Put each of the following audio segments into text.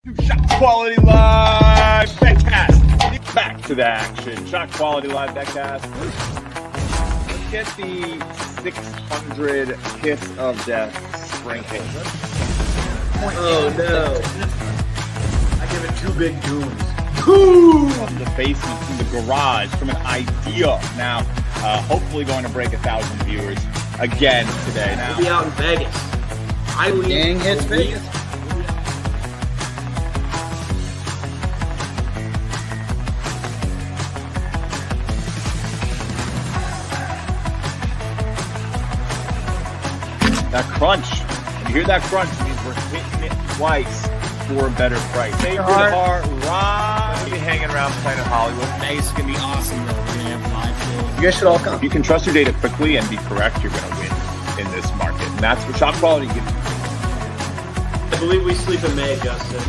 ShotQuality Live BetCast. Back to the action. ShotQuality Live BetCast. Let's get the 600 kiss of death sprinkle. Oh no! I give it 2 big goons. From the basement, from the garage, from an idea. Now, hopefully going to break 1,000 viewers again today. Now, We'll be out in Vegas. I leave. Gang hits Vegas. that crunch. When you hear that crunch, it means we're hitting it twice for a better price. Favorite heart, right? We'll be hanging around Planet Hollywood. Vegas is going to be awesome, though. We're going to have live shows. You guys should all come. If you can trust your data quickly and be correct, you're going to win in this market. And that's what ShotQuality gives you. I believe we sleep in May, Justin.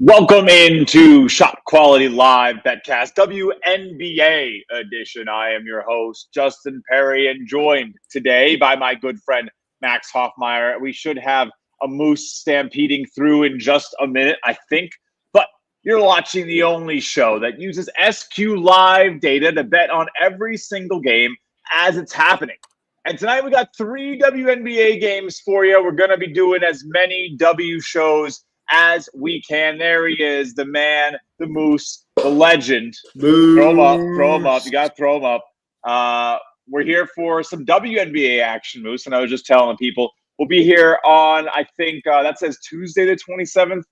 Welcome into ShotQuality Live BetCast, WNBA edition. I am your host, Justin Perri, and joined today by my good friend, Max Hofmeyer. We should have a moose stampeding through in just a minute, I think. But you're watching the only show that uses SQLive data to bet on every single game as it's happening. And tonight we got 3 WNBA games for you. We're going to be doing as many W shows as we can. There he is, the man, the moose, the legend. Moose. Throw him up. You got to throw him up. We're here for some WNBA action, Moose. And I was just telling people, we'll be here on, I think, that says Tuesday the 27th.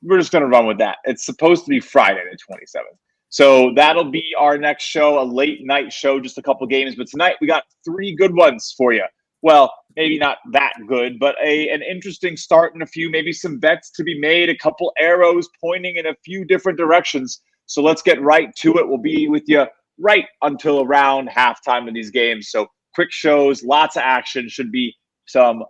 We're just going to run with that. It's supposed to be Friday the 27th. So that'll be our next show, a late night show, just a couple games. But tonight we got 3 good ones for you. Well, maybe not that good, but an interesting start in a few, maybe some bets to be made, a couple arrows pointing in a few different directions. So let's get right to it. We'll be with you right until around halftime of these games. So quick shows, lots of action, should be some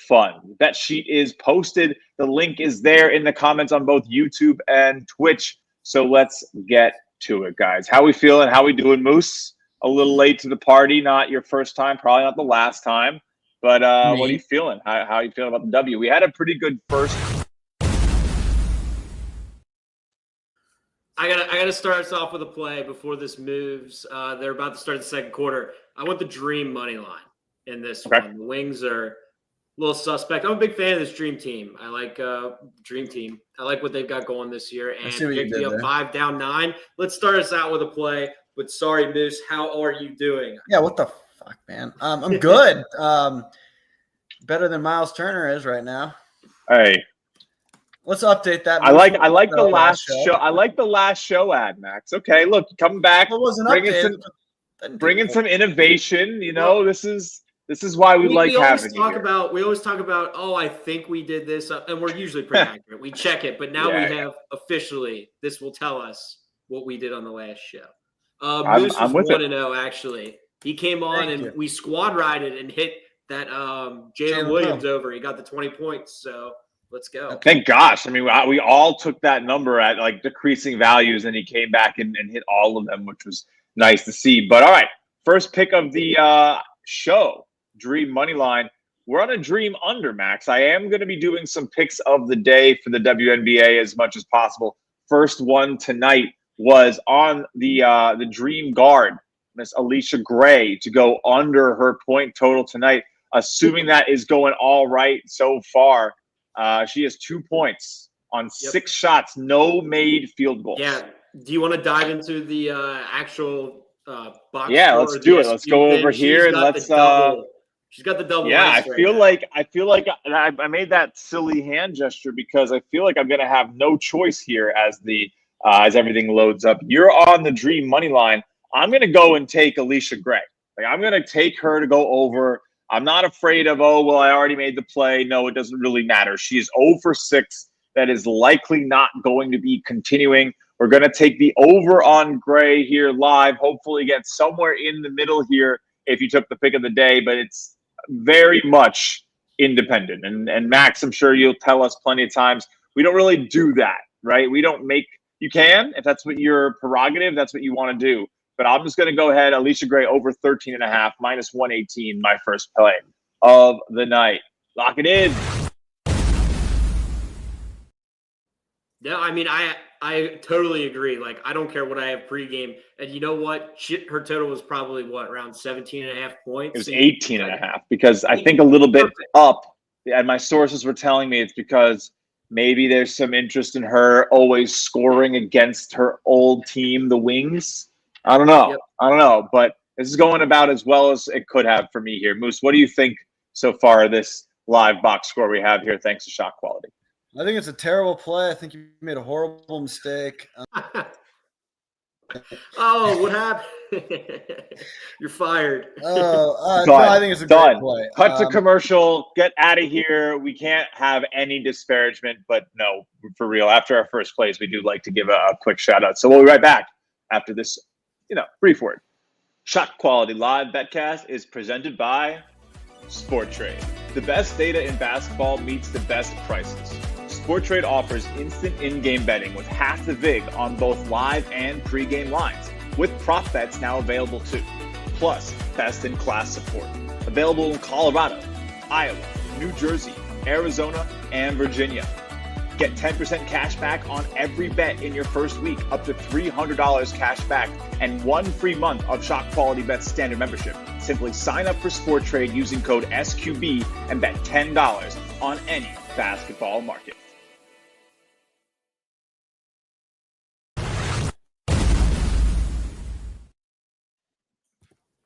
fun. The bet sheet is posted. The link is there in the comments on both YouTube and Twitch. So let's get to it, guys. How we feeling? How we doing, Moose? A little late to the party, not your first time, probably not the last time. But what are you feeling? How are you feeling about the W? We had a pretty good first. I gotta start us off with a play before this moves. They're about to start the second quarter. I want the Dream money line in this one. The Wings are a little suspect. I'm a big fan of this Dream team. I like Dream team. I like what they've got going this year. And picking up 5 down 9. Let's start us out with a play. But sorry, Moose, how are you doing? Yeah, what the fuck, man? I'm good. Better than Miles Turner is right now. Hey, let's update that. I like the last show. I like the last show ad, Max. Okay, look, coming back, bringing some innovation. You know, this is why we like having you here. We always talk about, oh, I think we did this, and we're usually pretty accurate. We check it, but now we have officially. This will tell us what we did on the last show. Moose was 1-0, actually. He came on we squad rided and hit that Jalen Williams over. He got the 20 points, so let's go. Thank gosh. I mean, we all took that number at like decreasing values, and he came back and hit all of them, which was nice to see. But all right, first pick of the show, Dream money line. We're on a Dream under, Max. I am going to be doing some picks of the day for the WNBA as much as possible. First one tonight was on the Dream guard, Miss Alicia Gray, to go under her point total tonight. Assuming that is going all right so far, she has 2 points on 6 shots, no made field goals. Yeah. Do you want to dive into the actual box? Yeah, let's do it. Let's go over here and let's. She's got the double. Yeah, I feel like I made that silly hand gesture because I feel like I'm going to have no choice here as everything loads up. You're on the Dream money line. I'm going to go and take Alicia Gray. Like, I'm going to take her to go over. I'm not afraid of, I already made the play. No, it doesn't really matter. She is 0 for 6. That is likely not going to be continuing. We're going to take the over on Gray here live. Hopefully get somewhere in the middle here if you took the pick of the day, but it's very much independent. And Max, I'm sure you'll tell us plenty of times, we don't really do that, right? We don't make – you can, if that's what your prerogative, that's what you want to do. But I'm just going to go ahead. Alicia Gray over 13.5, minus 118, my first play of the night. Lock it in. Yeah, I mean, I totally agree. Like, I don't care what I have pregame. And you know what? Her total was probably, around 17.5 points? It was 18.5 because I think a little bit up. And my sources were telling me it's because maybe there's some interest in her always scoring against her old team, the Wings. I don't know. Yep. I don't know. But this is going about as well as it could have for me here. Moose, what do you think so far of this live box score we have here thanks to ShotQuality? I think it's a terrible play. I think you made a horrible mistake. Oh, what happened? You're fired. No, I think it's a great play. Cut to commercial. Get out of here. We can't have any disparagement, but no, for real. After our first plays, we do like to give a quick shout out. So we'll be right back after this, brief word. ShotQuality Live BetCast is presented by SportTrade. The best data in basketball meets the best prices. SportTrade offers instant in-game betting with half the vig on both live and pre-game lines, with prop bets now available too. Plus, best-in-class support. Available in Colorado, Iowa, New Jersey, Arizona, and Virginia. Get 10% cash back on every bet in your first week, up to $300 cash back, and 1 free month of ShotQualityBets standard membership. Simply sign up for SportTrade using code SQB and bet $10 on any basketball market.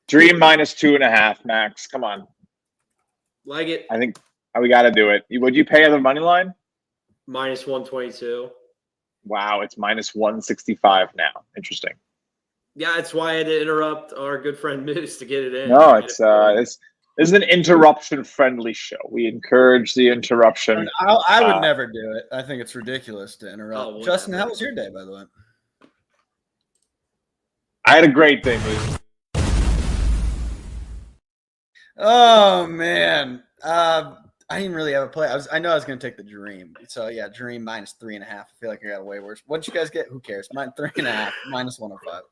Dream minus 2.5, Max. Come on. Like it. I think we got to do it. Would you pay on the money line? Minus 122. Wow, it's minus 165 now. Interesting. Yeah, that's why I had to interrupt our good friend Moose to get it in. No, this is an interruption-friendly show. We encourage the interruption. I would never do it. I think it's ridiculous to interrupt. Oh, Justin, how was your day, by the way? I had a great day, Moose. Oh man, I didn't really have a play. I know I was going to take the Dream. So yeah, Dream minus 3.5. I feel like I got way worse. What'd you guys get? Who cares? Mine 3.5 minus 105.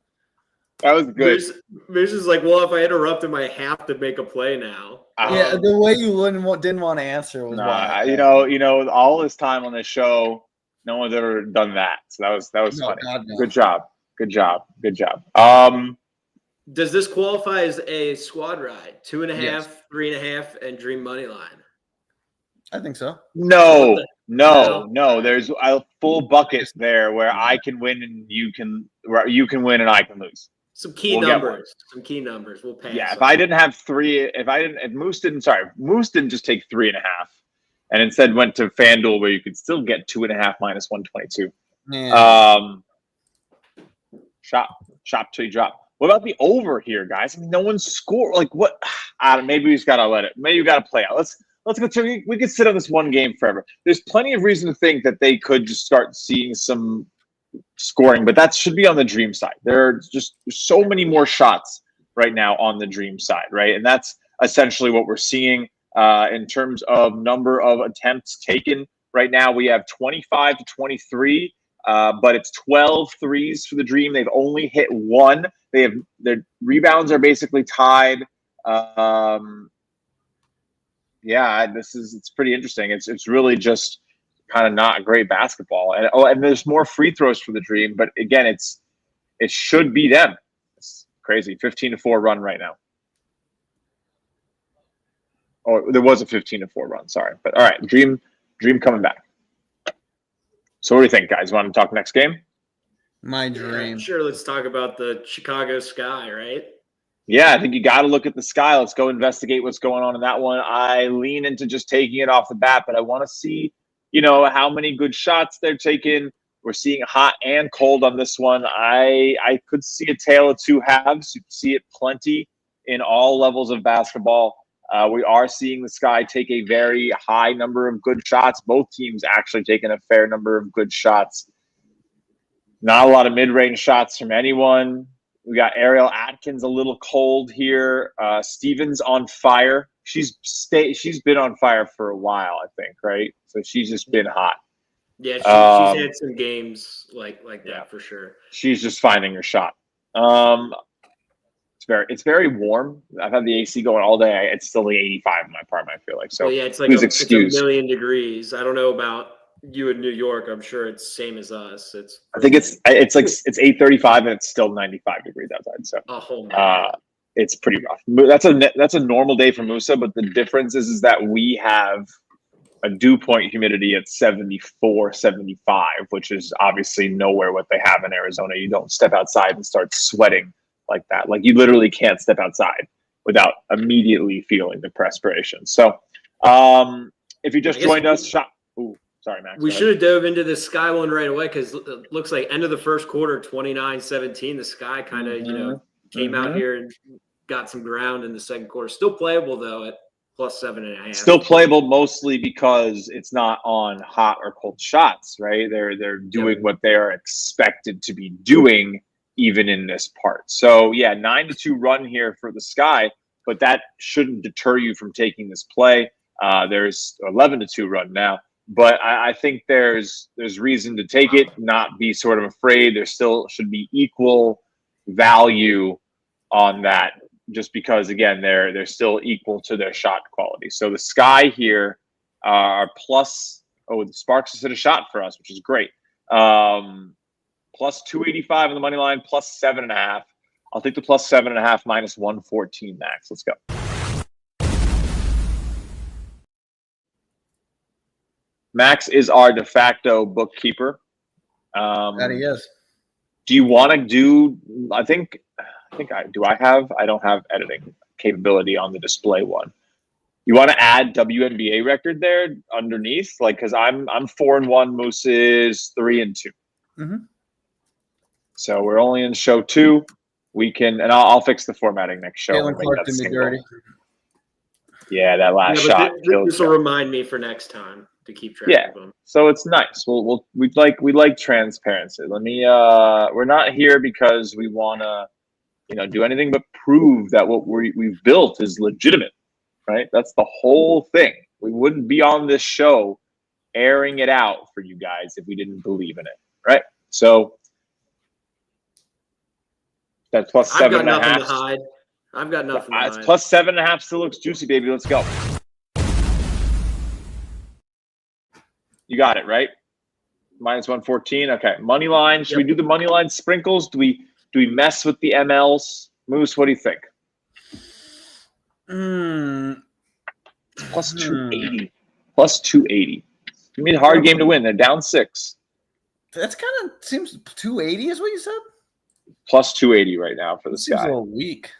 That was good. Moose is like, well, if I interrupt him, I have to make a play now. Yeah, the way you didn't want to answer was wild. All this time on this show, no one's ever done that. So that was funny. God, no. Good job. Does this qualify as a squad ride? 2.5, Yes. 3.5, and Dream money line? I think so. No. There's a full bucket there where I can win and you can win and I can lose. Some key numbers. We'll pass. Yeah, if Moose didn't just take 3.5 and instead went to FanDuel where you could still get 2.5 minus 122. Yeah. Shop till you drop. What about the over here, guys? I mean, no one scored. Like what? Maybe we just gotta let it. Maybe we gotta play out. Let's go. We could sit on this one game forever. There's plenty of reason to think that they could just start seeing some scoring, but that should be on the Dream side. There's so many more shots right now on the Dream side, right? And that's essentially what we're seeing in terms of number of attempts taken. Right now, we have 25 to 23. But it's 12 threes for the Dream. They've only hit 1. Their rebounds are basically tied. It's pretty interesting. It's really just kind of not great basketball. And there's more free throws for the Dream, but again, it should be them. It's crazy. 15-4 run right now. Oh, there was a 15-4 run. Sorry, but all right, Dream coming back. So what do you think, guys? Want to talk next game? My Dream. Sure, let's talk about the Chicago Sky, right? Yeah, I think you got to look at the Sky. Let's go investigate what's going on in that one. I lean into just taking it off the bat, but I want to see, how many good shots they're taking. We're seeing hot and cold on this one. I could see a tale of two halves. You can see it plenty in all levels of basketball. We are seeing the Sky take a very high number of good shots. Both teams actually taking a fair number of good shots. Not a lot of mid-range shots from anyone. We got Ariel Atkins a little cold here. Stevens on fire. She's been on fire for a while, I think, right? So she's just been hot. Yeah, she's had some games like that for sure. She's just finding her shot. It's very warm. I've had the AC going all day. It's still like 85 in my apartment, I feel like. So yeah, it's like it's a million degrees. I don't know about you in New York, I'm sure it's same as us. I think it's 8:35 and it's still 95 degrees outside. So it's pretty rough. That's a normal day for Musa, but the difference is that we have a dew point humidity at 74, 75, which is obviously nowhere what they have in Arizona. You don't step outside and start sweating like that. Like you literally can't step outside without immediately feeling the perspiration. So if you just joined us, sorry, Max. We should have dove into the Sky one right away because it looks like end of the first quarter, 29-17. The Sky kind of, came out here and got some ground in the second quarter. Still playable, though, at plus 7.5. Still playable mostly because it's not on hot or cold shots, right? They're doing what they're expected to be doing even in this part. So, 9-2 run here for the Sky, but that shouldn't deter you from taking this play. There's 11-2 run now. But I think there's reason to take it, not be sort of afraid. There still should be equal value on that, just because again they're still equal to their shot quality. So the Sky here are plus. The Sparks just hit a shot for us, which is great. Plus 285 on the money line, plus 7.5. I'll take the plus 7.5 minus 114 max. Let's go. Max is our de facto bookkeeper. That he is. Do you want to do? I don't have editing capability on the display one. You want to add WNBA record there underneath, like because I'm 4-1. Musa is 3-2. Mm-hmm. So we're only in show 2. We can, and I'll fix the formatting next show. Jalen Clark did me dirty. Yeah, that last shot. This will remind me for next time to keep track of them. So it's nice. We like transparency. We're not here because we want to, do anything but prove that what we've built is legitimate, right? That's the whole thing. We wouldn't be on this show airing it out for you guys if we didn't believe in it, right? So that's plus 7.5. I've got nothing to hide. It's plus 7.5. Still looks juicy, baby. Let's go. You got it, right? Minus 114. Okay. Money line. Should we do the money line sprinkles? Do we mess with the MLs? Moose, what do you think? Plus 280. Plus 280. You mean a hard game to win. They're down 6. That's kind of seems 280 is what you said? Plus 280 right now for the Sky. Seems a little weak.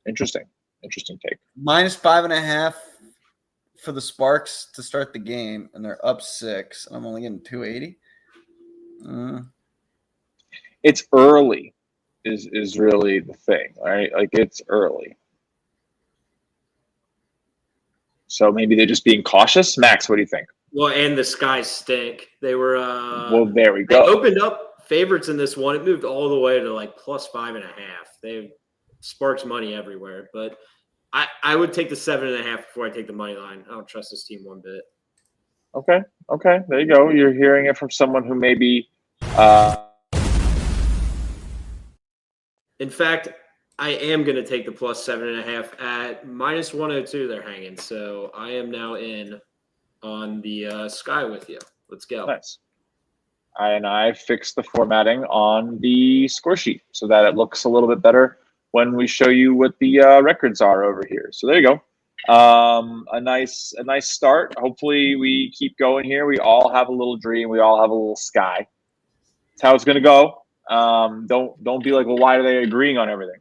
Interesting take. Minus 5.5 for the Sparks to start the game, and they're up 6. And I'm only getting 280. It's early, is really the thing, right? Like it's early, so maybe they're just being cautious. Max, what do you think? Well, and the Sky stink. They were. Well, there we go. They opened up favorites in this one. It moved all the way to like plus 5.5. They Sparks money everywhere, but I would take the 7.5 before I take the money line. I don't trust this team one bit. Okay. There you go. You're hearing it from someone who maybe. In fact, I am going to take the plus 7.5 at minus 102. They're hanging, so I am now in on the Sky with you. Let's go. Nice. I fixed the formatting on the score sheet so that it looks a little bit better when we show you what the records are over here. So there you go. A nice start. Hopefully we keep going here. We all have a little dream. We all have a little Sky. That's how it's going to go. Don't be like, well, why are they agreeing on everything?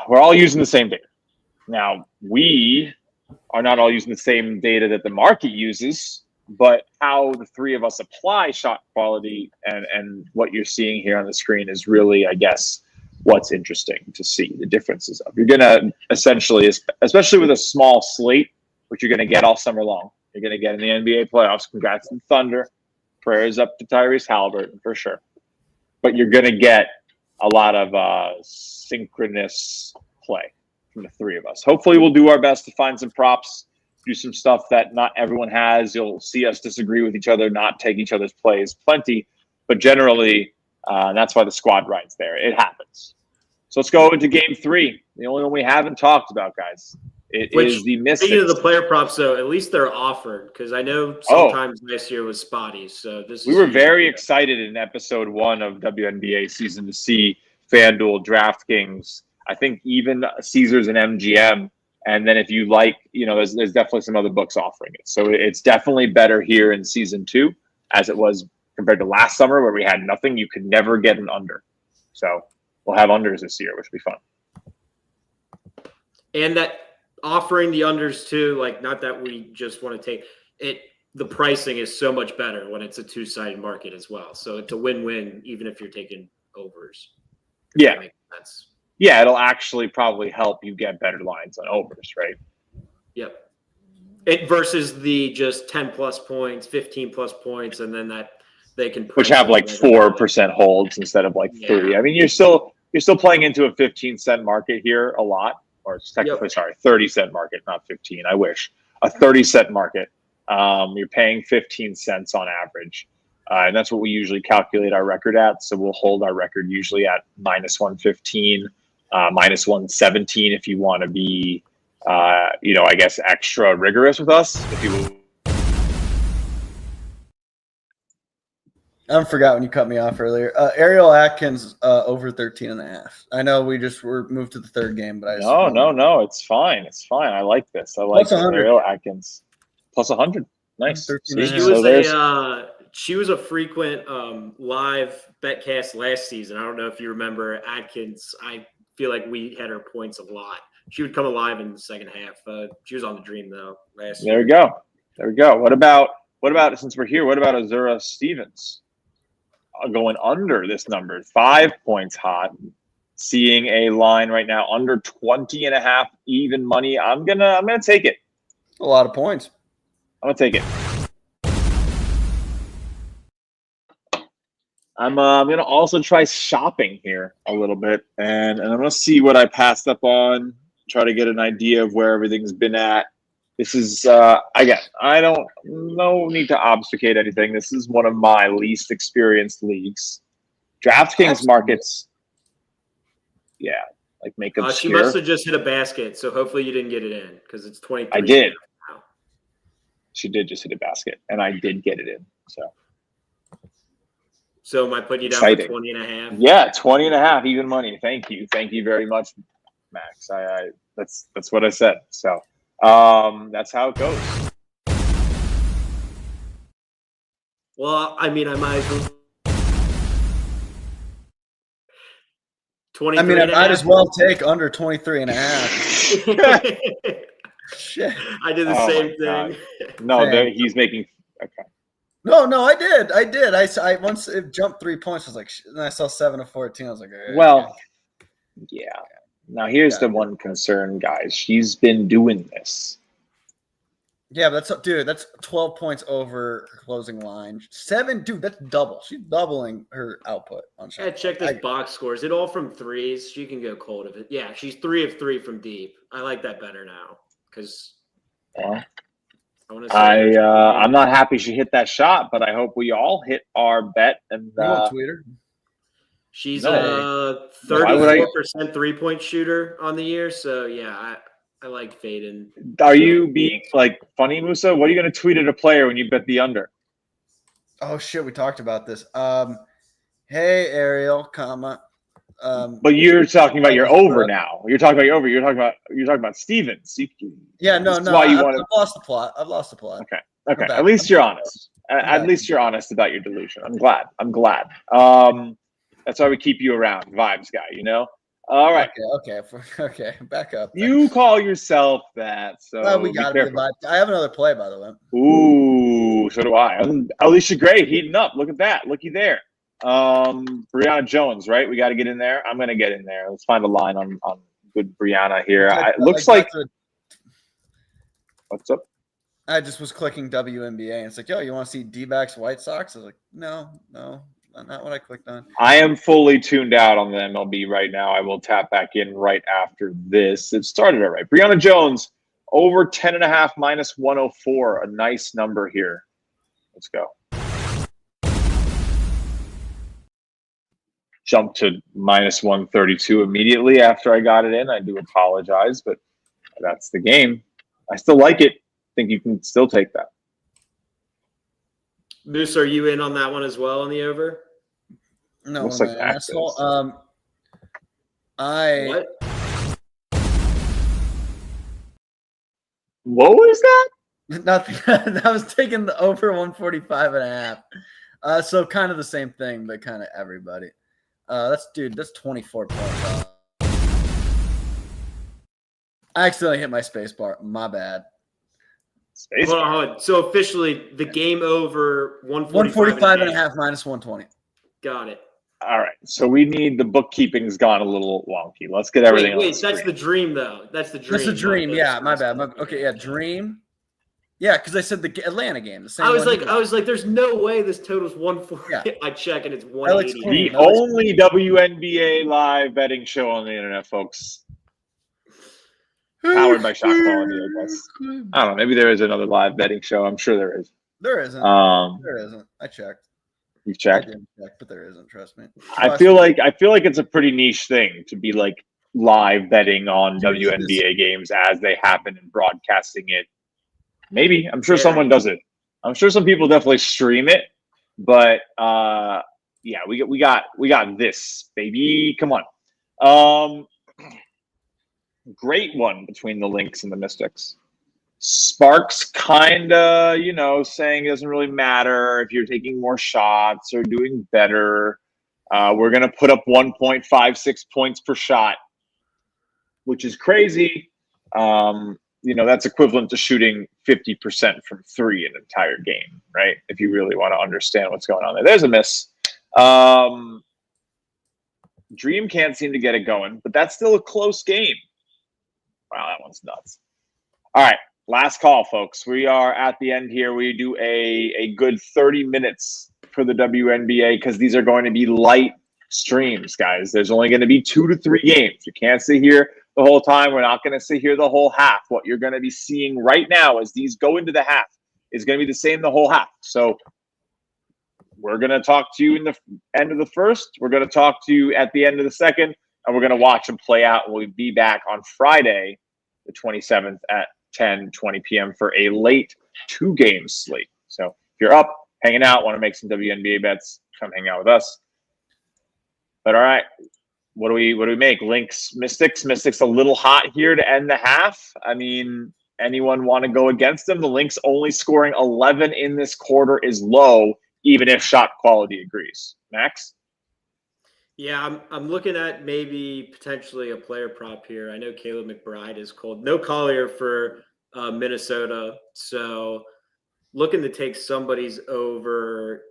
We're all using the same data. Now, we are not all using the same data that the market uses, but how the three of us apply shot quality and what you're seeing here on the screen is really, I guess, what's interesting to see the differences of. You're going to essentially, especially with a small slate, which you're going to get all summer long, you're going to get in the NBA playoffs. Congrats to the Thunder. Prayers up to Tyrese Halliburton for sure. But you're going to get a lot of synchronous play from the three of us. Hopefully we'll do our best to find some props, do some stuff that not everyone has. You'll see us disagree with each other, not take each other's plays plenty. But generally, that's why the squad ride's there. It happens. So let's go into game 3. The only one we haven't talked about, guys. It is the Mystics. Speaking of the player props, though, at least they're offered because I know sometimes last year was spotty. So we were very excited in episode 1 of WNBA season to see FanDuel, DraftKings, I think even Caesars and MGM. And then if you like, there's definitely some other books offering it. So it's definitely better here in season 2 as it was compared to last summer where we had nothing. You could never get an under. So we'll have unders this year, which will be fun. And that offering the unders too, like not that we just want to take it. The pricing is so much better when it's a two-sided market as well. So it's a win-win even if you're taking overs. Yeah. That makes sense. Yeah, it'll actually probably help you get better lines on overs, right? Yep. It versus the just 10 plus points, 15 plus points, and then that they can which have like 4% holds instead of like 3. I mean, you're still playing into a 15-cent market here a lot, or it's technically 30-cent market, not 15. I wish a 30-cent market. You're paying 15 cents on average. And that's what we usually calculate our record at. So we'll hold our record usually at minus 115, minus 117 if you want to be, I guess, extra rigorous with us. If you I forgot when you cut me off earlier. Ariel Atkins over 13.5. I know we just were moved to the third game, but no, it's fine. It's fine. I like this. I like Ariel Atkins plus 100. Nice. She was a frequent live BetCast last season. I don't know if you remember Atkins. I feel like we had her points a lot. She would come alive in the second half. She was on the dream though last year. There we go. What about since we're here? What about Azura Stevens going under this number? 5 points hot. Seeing a line right now under 20.5 even money. I'm gonna take it. A lot of points. I'm gonna take it. I'm going to also try shopping here a little bit, and I'm going to see what I passed up on, try to get an idea of where everything's been at. This is, again, I don't need to obfuscate anything. This is one of my least experienced leagues. DraftKings markets, like make obscure. She must have just hit a basket, so hopefully you didn't get it in because it's 23. I did. Now. She did just hit a basket, and I did get it in, So am I putting you down for 20.5? Yeah, 20.5 even money. Thank you very much, Max. I that's what I said. So that's how it goes. Well, I mean, I might as well. I might as well take under 23.5. Shit. I did the same thing. No, he's making okay. No, I did. I once it jumped 3 points. I was like, and I saw 7 of 14. I was like, yeah. Now here's the one concern, guys. She's been doing this. Yeah, that's 12 points over her closing line. 7, dude, that's double. She's doubling her output on shot. Yeah, check this box score. Is it all from threes? She can go cold of it. Yeah, she's 3 of 3 from deep. I like that better now because. I'm not happy she hit that shot, but I hope we all hit our bet. And you won't tweet her? She's a 34% 3-point shooter on the year. So yeah, I like fading. Are you being like funny, Musa? What are you going to tweet at a player when you bet the under? Oh shit, we talked about this. Hey Ariel, comma. But you're talking about your over now. You're talking about your over. You're talking about Stevens. No. I've lost the plot. Okay. At least you're honest. At least you're honest about your delusion. I'm glad. That's why we keep you around, vibes guy. All right. Okay. Back up. You call yourself that, so we gotta be vibe. I have another play, by the way. Ooh, so do I. Alicia Gray heating up. Look at that. Looky there. Brianna Jones, right? We got to get in there. I'm gonna get in there. Let's find a line on good Brianna here. It looks like what's up? I just was clicking WNBA and it's like, yo, you want to see D-backs White Sox? I was like, no, not what I clicked on. I am fully tuned out on the MLB right now. I will tap back in right after this. It started all right. Brianna Jones over 10.5 minus 104. A nice number here. Let's go. Jumped to minus 132 immediately after I got it in. I do apologize, but That's the game. I still like it. I think you can still take that. Moose, are you in on that one as well on the over? No, Looks like Max. What? What was that? Nothing. I was taking the over 145.5. So kind of the same thing, but kind of everybody. That's 24 points. I accidentally hit my space bar. My bad. Hold on. So officially, the game over 145.5 minus 120. Got it. All right. So we need the bookkeeping's gone a little wonky. Let's get everything. Wait. That's the dream, though. That's the dream. That's the dream. Yeah, my bad. Okay, yeah, dream. Yeah, because I said the Atlanta game. The same. I was like, there's no way this total's 140. Yeah. I check and it's 180. The only WNBA live betting show on the internet, folks. Powered by ShotQuality, I guess. I don't know. Maybe there is another live betting show. I'm sure there is. There isn't. There isn't. I checked. You've checked? I didn't check, but there isn't. Trust me. I feel like it's a pretty niche thing to be like live betting on WNBA games as they happen and broadcasting it. Maybe. I'm sure someone does it. I'm sure some people definitely stream it, but yeah, we got this, baby. Come on. Great one between the Lynx and the Mystics. Sparks kind of, saying it doesn't really matter if you're taking more shots or doing better. We're going to put up 1.56 points per shot, which is crazy. That's equivalent to shooting 50% from three an entire game, right? If you really want to understand what's going on there. There's a miss. Dream can't seem to get it going, but that's still a close game. Wow, that one's nuts. All right, last call, folks. We are at the end here. We do a good 30 minutes for the WNBA because these are going to be light streams, guys. There's only going to be 2 to 3 games. You can't sit here the whole time. We're not going to sit here the whole half. What you're going to be seeing right now as these go into the half is going to be the same the whole half. So we're going to talk to you in the end of the first. We're going to talk to you at the end of the second. And we're going to watch them play out. We'll be back on Friday, the 27th at 10:20 p.m. for a late 2-game slate. So if you're up, hanging out, want to make some WNBA bets, come hang out with us. But all right, what do we make? Lynx, Mystics a little hot here to end the half. I mean, anyone want to go against them? The Lynx only scoring 11 in this quarter is low, even if shot quality agrees. Max? Yeah, I'm looking at maybe potentially a player prop here. I know Caleb McBride is cold. No Collier for Minnesota. So looking to take somebody's over.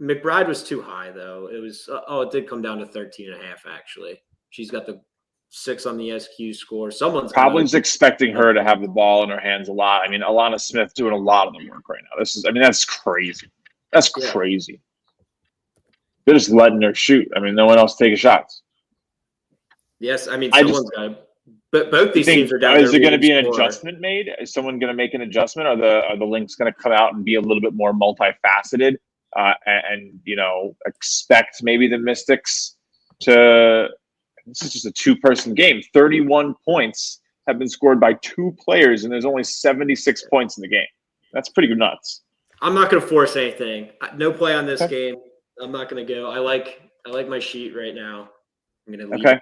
McBride was too high, though. It was it did come down to 13.5, actually. She's got the 6 on the SQ score. Someone's probably expecting her to have the ball in her hands a lot. I mean, Alana Smith doing a lot of the work right now. That's crazy. That's crazy. They're just letting her shoot. I mean, no one else taking shots. Yes, I mean, someone's got to. But both these teams are down. Is there going to be an adjustment made? Is someone going to make an adjustment? Are the Lynx going to come out and be a little bit more multifaceted and expect maybe the Mystics to? This is just a 2-person game. 31 points have been scored by 2 players, and there's only 76 points in the game. That's pretty nuts. I'm not going to force anything. No play on this game. I'm not going to go. I like my sheet right now. I'm going to leave. Okay.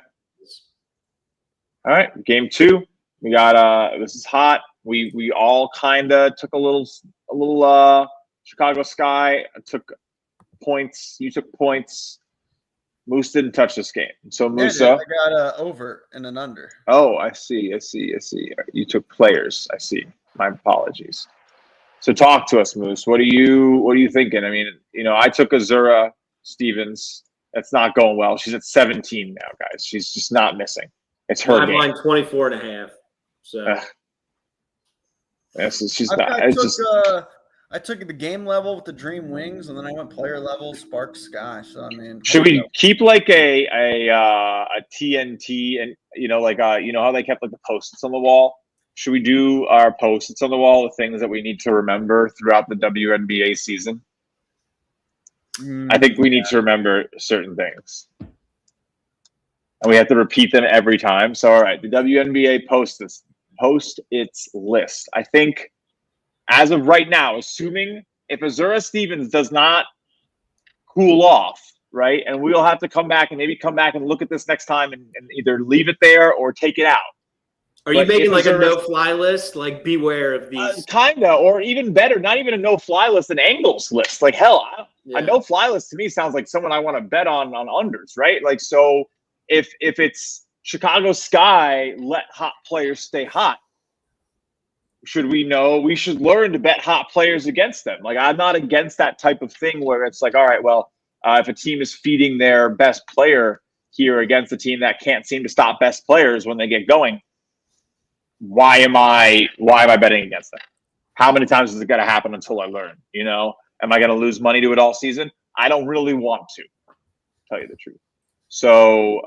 All right, game 2. We got this is hot. We all kind of took a little Chicago Sky. I took points. You took points. Moose didn't touch this game. So Musa, I got over and an under. Oh, I see. You took players. I see. My apologies. So talk to us, Moose. What are you thinking? I mean, I took Azura Stevens. That's not going well. She's at 17 now, guys. She's just not missing. It's her game. Line 24.5. So I took the game level with the Dream Wings, and then I went player level Spark Sky. So I mean, should we keep like a TNT and how they kept like the post-its on the wall? Should we do our post-its on the wall, the things that we need to remember throughout the WNBA season? I think we need to remember certain things. And we have to repeat them every time. So, all right, the WNBA post-its post its list. I think as of right now, assuming if Azura Stevens does not cool off, right, and we'll have to come back and look at this next time and either leave it there or take it out. Are you making like a no-fly list? Like, beware of these. Kinda, or even better, not even a no-fly list, an angles list. Like, hell, a no-fly list to me sounds like someone I want to bet on unders, right? Like, so if it's Chicago Sky, let hot players stay hot, should we know? We should learn to bet hot players against them. Like, I'm not against that type of thing where it's like, all right, well, if a team is feeding their best player here against a team that can't seem to stop best players when they get going, why am I betting against them? How many times is it going to happen until I learn? You know, am I going to lose money to it all season? I don't really want to, tell you the truth. So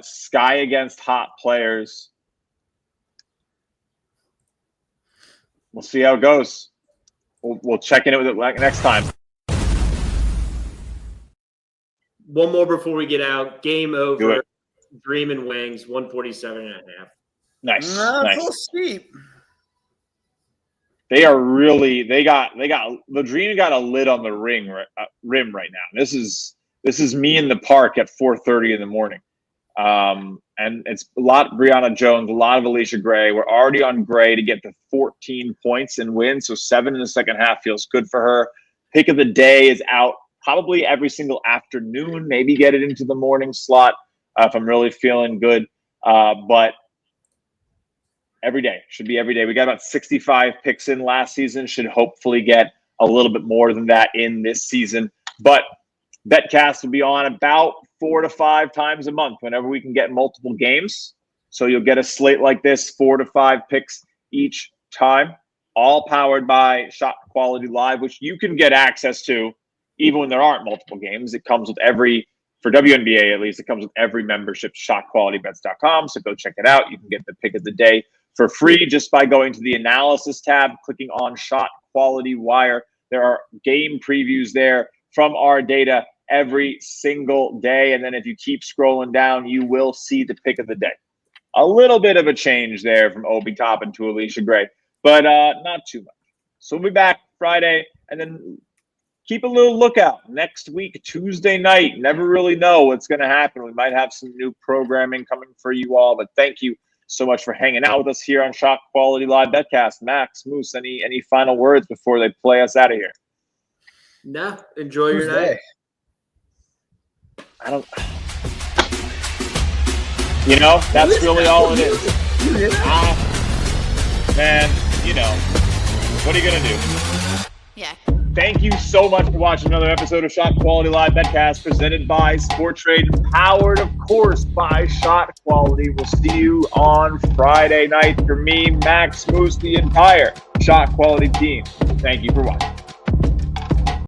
Sky against hot players. We'll see how it goes. We'll check in with it next time. One more before we get out. Game over. Dream and Wings, 147.5. Nice. No, nice. It's a little steep. They are really. They got the Dream got a lid on the rim right now. This is me in the park at 4:30 in the morning, and it's a lot of Brianna Jones, a lot of Alicia Gray. We're already on Gray to get to 14 points and win, so 7 in the second half feels good for her. Pick of the day is out probably every single afternoon. Maybe get it into the morning slot if I'm really feeling good, but. Every day. Should be every day. We got about 65 picks in last season. Should hopefully get a little bit more than that in this season. But BetCast will be on about 4 to 5 times a month whenever we can get multiple games. So you'll get a slate like this, 4 to 5 picks each time, all powered by ShotQuality Live, which you can get access to even when there aren't multiple games. It comes with for WNBA at least, it comes with every membership, ShotQualityBets.com. So go check it out. You can get the pick of the day for free just by going to the analysis tab, clicking on Shot Quality Wire. There are game previews there from our data every single day. And then if you keep scrolling down, you will see the pick of the day. A little bit of a change there from Obi Toppin to Alicia Gray, but not too much. So we'll be back Friday, and then keep a little lookout next week, Tuesday night. Never really know what's going to happen. We might have some new programming coming for you all, but thank you so much for hanging out with us here on ShotQuality Live BetCast. Max, Moose, any final words before they play us out of here? No, enjoy your night. That's really all it is. Man, what are you going to do? Yeah. Thank you so much for watching another episode of ShotQuality Live BetCast, presented by Sporttrade, powered, of course, by ShotQuality. We'll see you on Friday night. For me, Max, Moose, the entire ShotQuality team, thank you for watching.